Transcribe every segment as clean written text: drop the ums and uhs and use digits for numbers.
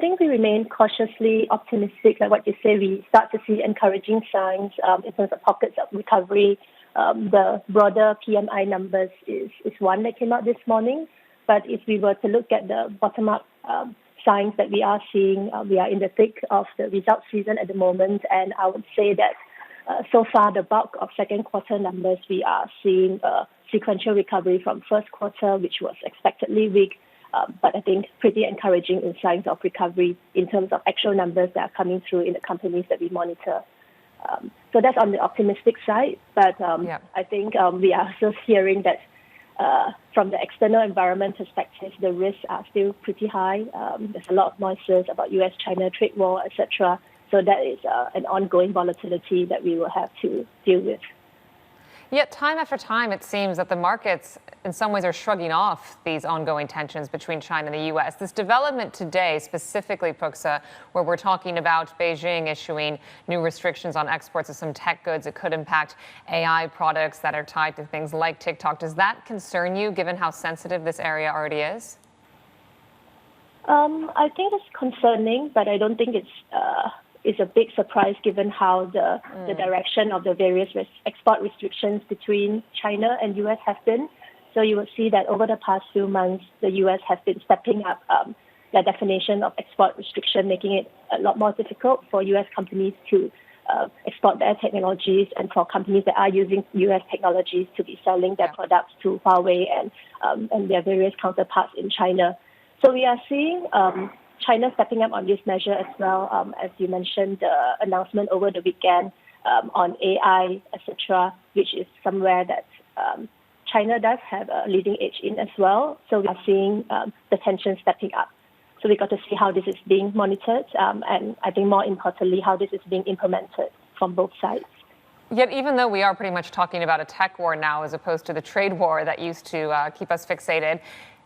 think we remain cautiously optimistic. Like what you say, we start to see encouraging signs in terms of pockets of recovery. The broader PMI numbers is one that came out this morning. But if we were to look at the bottom-up signs that we are seeing, we are in the thick of the results season at the moment. And I would say that so far, the bulk of second quarter numbers, we are seeing a sequential recovery from first quarter, which was expectedly weak. But I think pretty encouraging in signs of recovery in terms of actual numbers that are coming through in the companies that we monitor. So that's on the optimistic side. But I think we are also hearing that from the external environment perspective, the risks are still pretty high. There's a lot of noises about U.S. China trade war, etc. So that is an ongoing volatility that we will have to deal with. Yet time after time, it seems that the markets in some ways are shrugging off these ongoing tensions between China and the U.S. This development today, specifically, Pruksa, where we're talking about Beijing issuing new restrictions on exports of some tech goods, it could impact AI products that are tied to things like TikTok. Does that concern you, given how sensitive this area already is? I think it's concerning, but I don't think it's a big surprise given how the direction of the various export restrictions between China and U.S. have been. So you will see that over the past few months, the U.S. has been stepping up their definition of export restriction, making it a lot more difficult for U.S. companies to export their technologies and for companies that are using U.S. technologies to be selling their products to Huawei and their various counterparts in China. So we are seeing China stepping up on this measure as well, as you mentioned, the announcement over the weekend on AI, etc., which is somewhere that China does have a leading edge in as well. So we are seeing the tension stepping up. So we got to see how this is being monitored, and I think more importantly, how this is being implemented from both sides. Yet even though we are pretty much talking about a tech war now as opposed to the trade war that used to keep us fixated,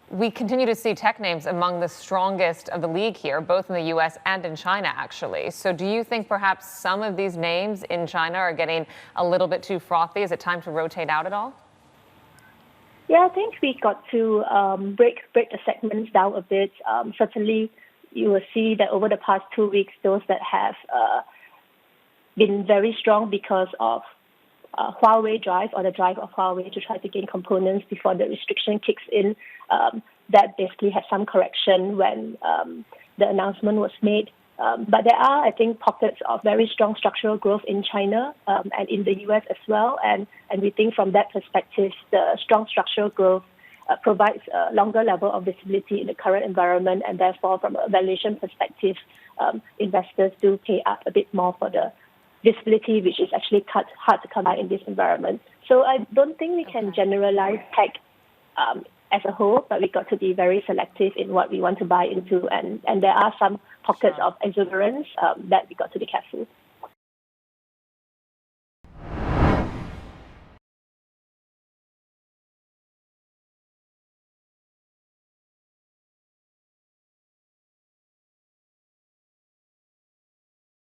we continue to see tech names among the strongest of the league here, both in the U.S. and in China, actually. So do you think perhaps some of these names in China are getting a little bit too frothy? Is it time to rotate out at all? Yeah, I think we got to break the segments down a bit. Certainly, you will see that over the past 2 weeks, those that have been very strong because of Huawei drive or the drive of Huawei to try to gain components before the restriction kicks in, that basically had some correction when the announcement was made. But there are, I think, pockets of very strong structural growth in China and in the U.S. as well. And we think from that perspective, the strong structural growth provides a longer level of visibility in the current environment. And therefore, from a valuation perspective, investors do pay up a bit more for the visibility, which is actually hard to come by in this environment. So I don't think we can generalize tech as a whole, but we got to be very selective in what we want to buy into. And there are some pockets of exuberance that we got to be careful.